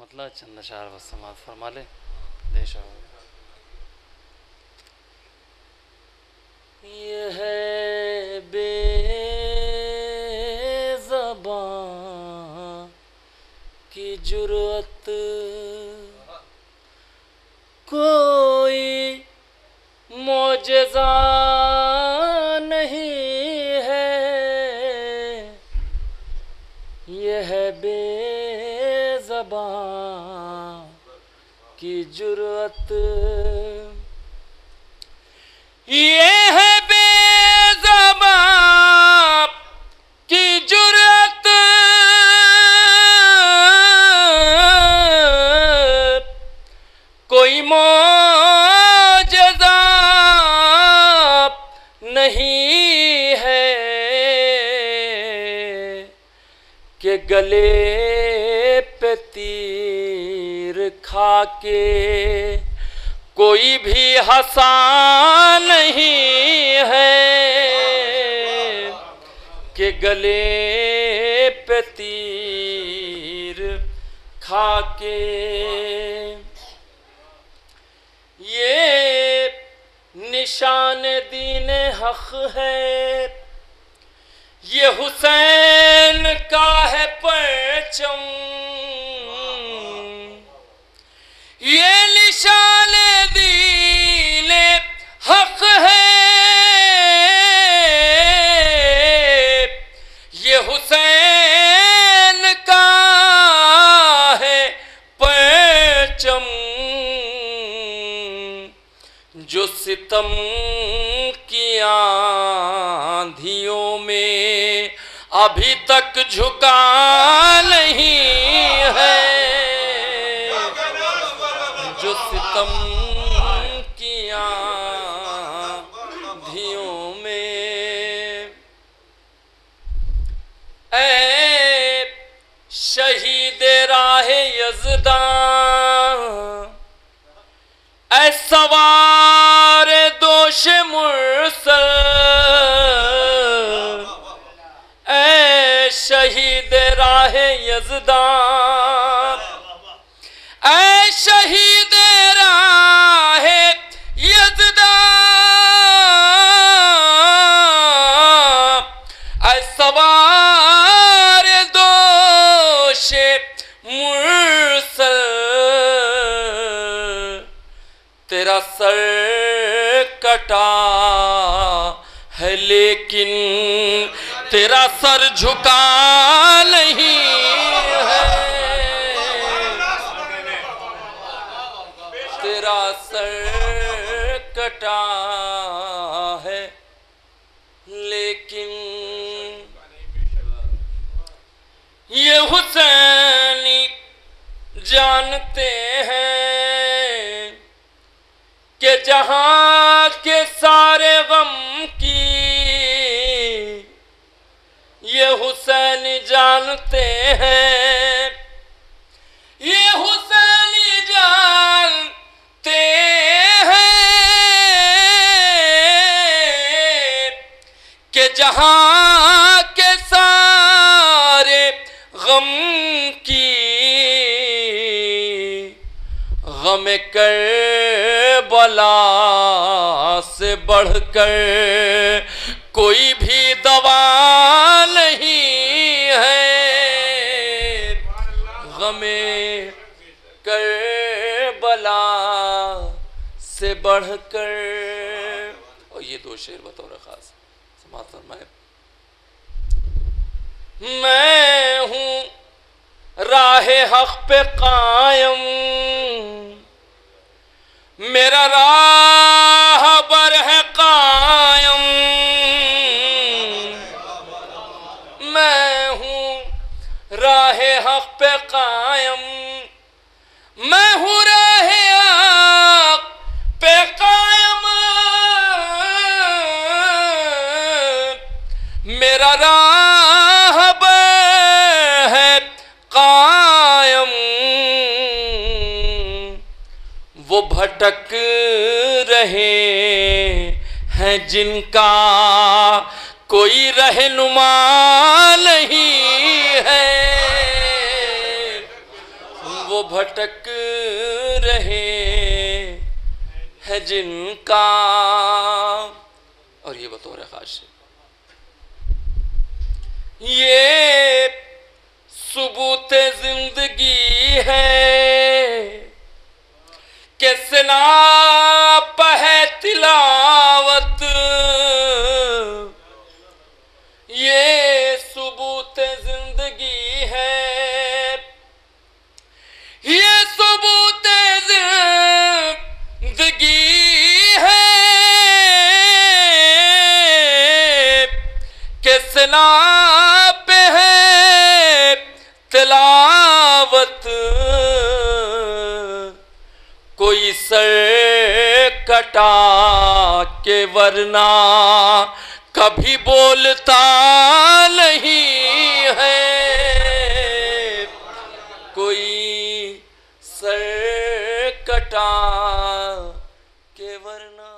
मतलब चंद अशार बस समाप्त फरमा ले देशा। ये है बेज़बां की जुर्रत, कोई मौजज़ा नहीं है। ये है बेज़बां की जुर्रत, ये है बेज़बां की जुर्रत, कोई मौजज़ा नहीं है कि गले पे तीर खाके कोई भी हंसा नहीं है, कि गले पे तीर खाके। ये निशान दीन हक है, ये हुसैन का है परचम। ये निशान दीन हक है, ये हुसैन का है परचम। जो सितम की आंधियों में अभी तक झुका नहीं है, जो सितम की आंधियों में। ऐ शहीद राहे यज़दां, ऐ सवार दोष मुरसल, ऐ शहीद राहे यज़दां, ऐ शहीद राहे यज़दां, ऐ सवार दोष मुरसल। तेरा सर कटा है लेकिन तेरा सर झुका नहीं है, तेरा सर कटा है लेकिन ये हुसैनी जानते हैं कि जहां के सारे गम की ये हुसैन जानते हैं, ये हुसैनी जानते हैं कि जहां के सारे गम की गम करबला से बढ़कर कोई भी दवा नहीं है। गमे करबला से बढ़कर। और ये दो शेर बतौर खास समाप्त फरमाए। मैं हूँ राहे हक पे कायम, मेरा राहबर है कायम। मैं हूँ राहे हक पे कायम, मैं हूँ राहे हक पे कायम। मेरा राहबर है कायम। वो भटक रहे हैं जिनका कोई रहनुमा नहीं है, वो भटक रहे है जिनका। और ये बतौर खास ये सबूत जिंदगी है कि सलाप है तिलावत। ये सबूत जिंदगी है, ये सबूत जिंदगी है कि सलाप है तिलावत। कोई सर कटा के वरना कभी बोलता नहीं है। कोई सर कटा के वरना